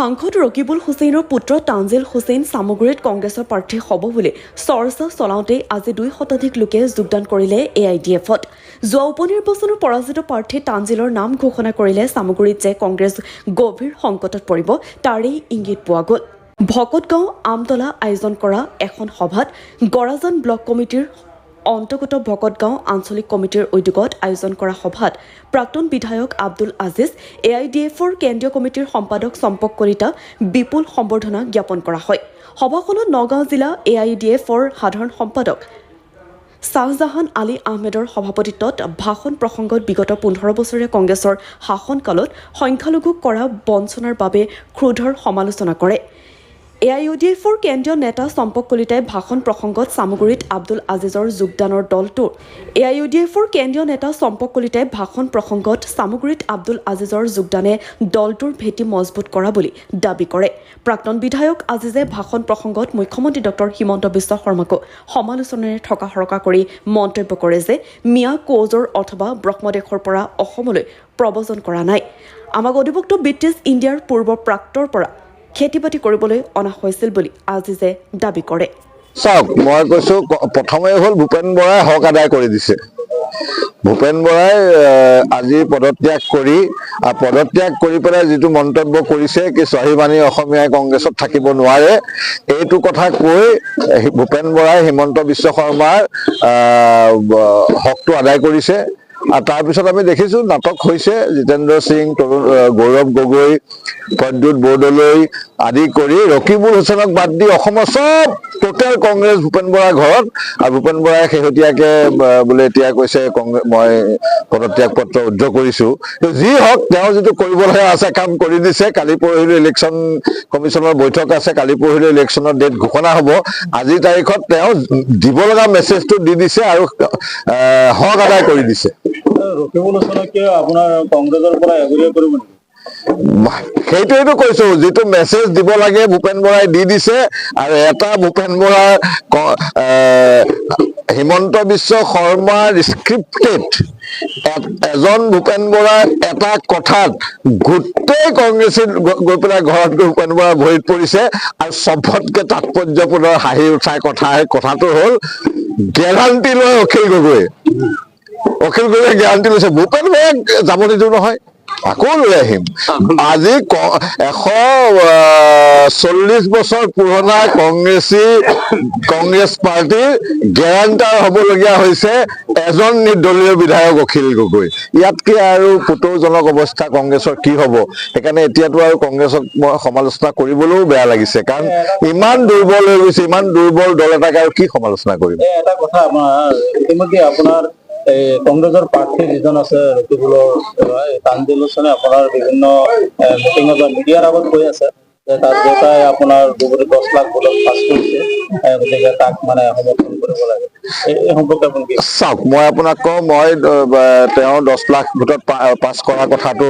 সাংসদ ৰকিবুল হুছেইনৰ পুত্ৰ তানজিল হুছেইন সামগ্ৰীত কংগ্ৰেছৰ প্ৰাৰ্থী হ'ব বুলি চৰ্চা চলাওঁতে আজি 2 শতাধিক লোকে যোগদান কৰিলে AIDF-ত। যোৱা উপনিৰ্বাচনৰ পৰাজিত প্ৰাৰ্থী তানজিলৰ নাম ঘোষণা কৰিলে সামগ্ৰীত যে কংগ্ৰেছ গভীৰ সংকটত পৰিব তাৰেই ইংগিত পোৱা গ'ল। ভকতগাঁও আমতলা আয়োজন কৰা এখন সভাত গৰাজান ব্লক কমিটিৰ অন্তৰ্গত ভকতগাঁও আঞ্চলিক কমিটিৰ উদ্যোগত আয়োজন কৰা সভাত প্ৰাক্তন বিধায়ক আব্দুল আজিজ, AIDF-ৰ কেন্দ্ৰীয় কমিটিৰ সম্পাদক চম্পক কলিতা বিপুল সম্বৰ্ধনা জ্ঞাপন কৰা হয়। সভাখনত নগাঁও জিলা AIDF-ৰ সাধাৰণ সম্পাদক শ্বাহজাহান আলী আহমেদৰ সভাপতিত্বত ভাষণ প্ৰসংগত বিগত 15 বছৰীয়া কংগ্ৰেছৰ শাসনকালত সংখ্যালঘুক কৰা বঞ্চনাৰ বাবে ক্ৰোধৰ সমালোচনা কৰে। AIDF-ৰ কেন্দ্ৰীয় নেতা চম্পক কলিতাই ভাষণ প্ৰসংগত সামগ্ৰীত আব্দুল আজিজৰ যোগদানৰ দলটোৰ AIDF-ৰ কেন্দ্ৰীয় নেতা চম্পক কলিতাই ভাষণ প্ৰসংগত সামগ্ৰীত আব্দুল আজিজৰ যোগদানে দলটোৰ ভেটি মজবুত কৰা বুলি দাবী কৰে। প্ৰাক্তন বিধায়ক আজিজে ভাষণ প্ৰসংগত মুখ্যমন্ত্ৰী ডক্টৰ হিমন্ত বিশ্ব শৰ্মাকো সমালোচনাৰে ঠকা কৰি মন্তব্য কৰে যে মিয়া কোজৰ অথবা ব্ৰহ্মদেশৰ পৰা অসমলৈ প্ৰব্ৰজন কৰা নাই। আমাক অধিভুক্ত ব্ৰিটিছ ইণ্ডিয়াৰ পূৰ্ব প্ৰাক্তৰ পৰা খেতি-বাতি কৰিবলৈ অনা হৈছিল বুলি আজিজে দাবী কৰে। চাওক, মই কৈছো প্ৰথমে হ'ল ভূপেন বৰাই হক আদায় কৰি দিছে। ভূপেন বৰাই আজি পদত্যাগ কৰি পেলাই যিটো মন্তব্য কৰিছে কি স্বাভিমানী অসমীয়াই কংগ্ৰেছত থাকিব নোৱাৰে, এইটো কথা কৈ ভূপেন বৰাই হিমন্ত বিশ্ব শৰ্মাৰ হকটো আদায় কৰিছে। আৰু তাৰপিছত আমি দেখিছো নাটক হৈছে জিতেন্দ্ৰ সিং, গৌৰৱ গগৈ, প্ৰদ্যুৎ বৰদলৈ আদি কৰি ৰকিবুল হুছেইনক বাদ দি অসমৰ চব টোটেল কংগ্ৰেছ ভূপেন বৰাৰ ঘৰত। আৰু ভূপেন বৰাই শেহতীয়াকে বোলে এতিয়া কৈছে মই পদত্যাগ পত্ৰ উদ্ধ কৰিছো। যি হওক, তেওঁ যিটো কৰিবলগীয়া আছে কাম কৰি দিছে। কালি পৰহিলৈ ইলেকশ্যন কমিশ্যনৰ বৈঠক আছে, কালি পৰহিলৈ ইলেকশ্যনৰ ডেট ঘোষণা হ'ব। আজিৰ তাৰিখত তেওঁ দিব লগা মেছেজটো দি দিছে আৰু হক আদায় কৰি দিছে। ৰকিবুল হুছেইনক আপোনাৰ কংগ্ৰেছৰ পৰা এগুৰিয়া কৰিব নেকি? সেইটোৱেইটো কৈছো, যিটো মেছেজ দিব লাগে ভূপেন বৰাই দি দিছে। আৰু এটা ভূপেন বৰাৰ হিমন্ত বিশ্ব শৰ্মাৰ স্ক্ৰিপ্টেড এজন ভূপেন বৰাৰ এটা কথাত গোটেই কংগ্ৰেছে গৈ পেলাই ঘৰত গৈ ভূপেন বৰাৰ ভৰিত পৰিছে। আৰু চবতকে তাৎপৰ্যপূৰ্ণ হাঁহি উঠা কথাটো হ'ল গেৰাণ্টি লয় অখিল গগৈয়ে গেৰাণ্টি লৈছে ভূপেন বৰাক যাব নিদিওঁ নহয়, আকৌ লৈ আহিম। আজি 140 বছৰ পুৰণা কংগ্ৰেছ পাৰ্টিৰ গেৰাণ্টাৰ হবলগীয়া হৈছে এজন নিৰ্দলীয় বিধায়ক অখিল গগৈ। ইয়াতকে আৰু পুতৌজনক অৱস্থা কংগ্ৰেছৰ কি হব? সেইকাৰণে এতিয়াতো আৰু কংগ্ৰেছক মই সমালোচনা কৰিবলৈও বেয়া লাগিছে, কাৰণ ইমান দুৰ্বল হৈ গৈছে। ইমান দুৰ্বল দল এটাকে আৰু কি সমালোচনা কৰিম? এটা কথা, আমাৰ ইতিমধ্যে আপোনাৰ কংগ্ৰেছৰ প্ৰাৰ্থী যিজন আছে ৰকিবুলৰ তানজিল হুছেইনে আপোনাৰ বিভিন্ন মিটিঙত বা মিডিয়াৰ আগত কৈ আছে যে তাৰ দেউতাই আপোনাৰ 10 লাখ ভোটত পাছ কৰিছে, গতিকে তাক মানে সমৰ্থন কৰিব লাগে। এই সম্পৰ্কে আপুনি কি? চাওক, মই আপোনাক কওঁ, মই তেওঁ 10 লাখ ভোটত পাছ কৰা কথাটো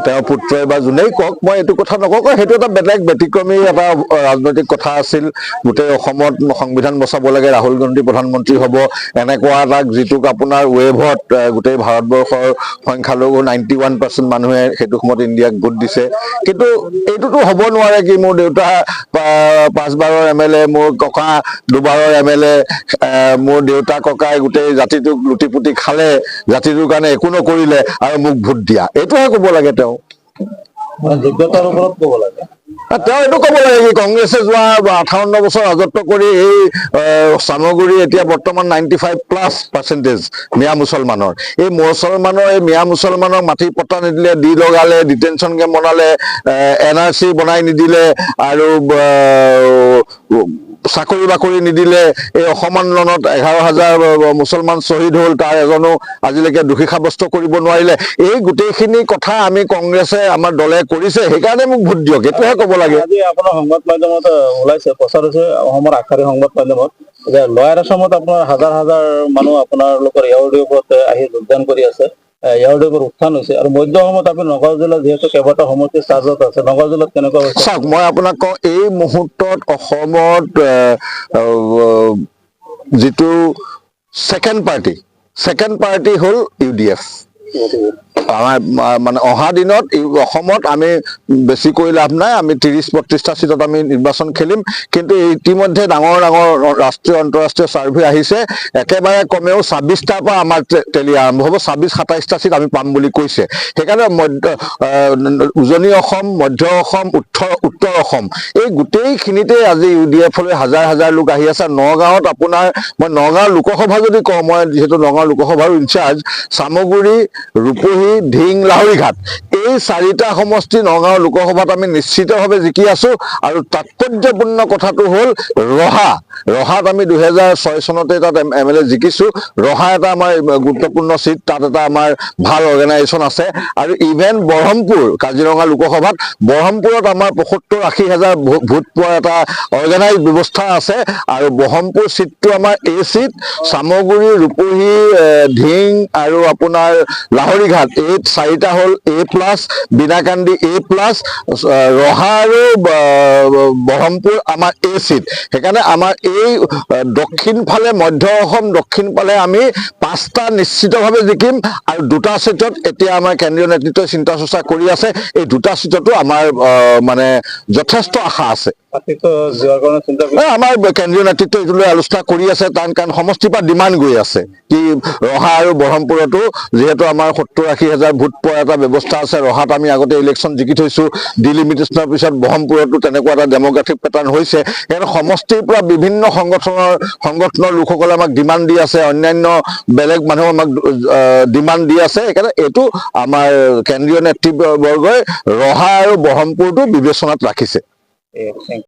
তেওঁৰ পুত্ৰই বা যোনেই কওক, মই এইটো কথা নকওঁ। সেইটো এটা বেলেগ ব্যতিক্ৰমী এটা ৰাজনৈতিক কথা আছিল। গোটেই অসমত সংবিধান বচাব লাগে, ৰাহুল গান্ধী প্ৰধানমন্ত্ৰী হ'ব, এনেকুৱা এটা যিটোক আপোনাৰ ৱেভত গোটেই ভাৰতবৰ্ষৰ সংখ্যালঘু 91% মানুহে সেইটো সময়ত ইণ্ডিয়াক ভোট দিছে। কিন্তু এইটোতো হ'ব নোৱাৰে কি মোৰ দেউতা 5 বাৰৰ MLA, মোৰ ককা 2 বাৰৰ MLA, মোৰ দেউতা ককাই গোটেই জাতিটোক লুটি পুটি খালে, জাতিটোৰ কাৰণে একো নকৰিলে আৰু মোক ভোট দিয়া, এইটোহে ক'ব লাগে। তেওঁ যোগ্যতাৰ ওপৰত ক'ব লাগে। তেওঁ এইটো ক'ব লাগে কি কংগ্ৰেছে যোৱা 58 বছৰ ৰাজত্ব কৰি এই চামগুৰি এতিয়া বৰ্তমান 95+% মিয়া মুছলমানৰ। এই মিয়া মুছলমানৰ মাটি পট্টা নিদিলে, দি লগালে, ডিটেনশ্যন কেম্প বনালে, NRC বনাই নিদিলে, আৰু চাকৰি বাকৰি নিদিলে। এই অসম আন্দোলনত 11,000 মুছলমান শ্বহীদ হ'ল, তাৰ এজনো আজিলৈকে দোষী সাব্যস্ত কৰিব নোৱাৰিলে। এই গোটেইখিনি কথা আমি কংগ্ৰেছে, আমাৰ দলে কৰিছে, সেইকাৰণে মোক ভোট দিয়ক, এইটোহে ক'ব লাগে। আজি আপোনাৰ সংবাদ মাধ্যমত ওলাইছে, প্ৰচাৰ হৈছে অসমৰ আগশাৰী সংবাদ মাধ্যমত যে লয়াৰ আছামত আপোনাৰ হাজাৰ মানুহ আপোনালোকৰ AIDF-ত আহি যোগদান কৰি আছে, AIDF-ৰ উত্থান হৈছে। আৰু মধ্য অসমত আপুনি নগাঁও জিলাত যিহেতু কেইবাটাও সমষ্টিৰ চাৰ্জত আছে, নগাঁও জিলাত কেনেকুৱা হৈছে? চাওক, মই আপোনাক কওঁ, এই মুহূৰ্তত অসমত যিটো ছেকেণ্ড পাৰ্টি হ'ল UDF। আমাৰ মানে অহা দিনত অসমত আমি বেছি কৰি লাভ নাই, আমি 30-32টা চিটত আমি নিৰ্বাচন খেলিম। কিন্তু ইতিমধ্যে ডাঙৰ ডাঙৰ ৰাষ্ট্ৰীয় আন্তঃৰাষ্ট্ৰীয় চাৰ্ভে আহিছে, একেবাৰে কমেও 26টাৰ পৰা আমাৰ টেলি আৰম্ভ হ'ব, 26-27টা চিট আমি পাম বুলি কৈছে। সেইকাৰণে উজনি অসম, মধ্য অসম, উত্তৰ অসম এই গোটেইখিনিতে আজি UDF-লৈ হাজাৰ হাজাৰ লোক আহি আছে। নগাঁৱত আপোনাৰ মই নগাঁও লোকসভা যদি কওঁ, মই যিহেতু নগাঁও লোকসভাৰ ইনচাৰ্জ, চামগুৰি, ৰূপহী, ধিং, লাহৰীঘাট এই 4টা সমষ্টি নগাঁও লোকসভাত আমি নিশ্চিতভাৱে জিকি আছো। আৰু তাৎপৰ্যপূৰ্ণ কথাটো হ'ল ৰহাত আমি 2006 চনতে তাত MLA জিকিছো। ৰহা এটা আমাৰ গুৰুত্বপূৰ্ণ চিট, তাত এটা আমাৰ ভাল অৰ্গেনাইজেশ্যন আছে। আৰু ইভেন বৰহমপুৰ, কাজিৰঙা লোকসভাত বৰহমপুৰত আমাৰ 75-80 হাজাৰ ভোট পোৱাৰ এটা অৰ্গেনাইজ ব্যৱস্থা আছে। আৰু বৰহমপুৰ চিটটো আমাৰ A চিট, চামগুৰি, ৰূপহী, ধিং আৰু আপোনাৰ লাহৰীঘাট এই 4টা হ'ল A+, বিনাকান্দি A+, ৰহা আৰু বৰহমপুৰ আমাৰ A চিট। সেইকাৰণে আমাৰ এই দক্ষিণ ফালে, মধ্য অসম দক্ষিণ ফালে আমি 5টা নিশ্চিতভাৱে জিকিম। আৰু 2টা চিটত এতিয়া আমাৰ কেন্দ্ৰীয় নেতৃত্বই চিন্তা চৰ্চা কৰি আছে। এই 2টা চিটতো আমাৰ মানে যথেষ্ট আশা আছে। আমাৰ কেন্দ্ৰীয় নেতৃত্বই এইটো লৈ আলোচনা কৰি আছে, কাৰণ সমষ্টিৰ পৰা ডিমাণ্ড গৈ আছে কি ৰহা আৰু বৰহমপুৰতো যিহেতু আমাৰ 70-80 হাজাৰ ভোট পোৱাৰ এটা ব্যৱস্থা আছে। ৰহাত আমি আগতে ইলেকশ্যন জিকি থৈছো, ডিলিমিটেশ্যনৰ পিছত বৰহমপুৰতো তেনেকুৱা এটা ডেম'গ্ৰাফিক পেটাৰ্ণ হৈছে। সেইকাৰণে সমষ্টিৰ পৰা বিভিন্ন সংগঠনৰ লোকসকলে আমাক ডিমাণ্ড দি আছে, অন্যান্য বেলেগ মানুহ আমাক ডিমাণ্ড দি আছে। সেইকাৰণে এইটো আমাৰ কেন্দ্ৰীয় নেতৃবৰ্গই ৰহা আৰু বৰহমপুৰটো বিবেচনাত ৰাখিছে।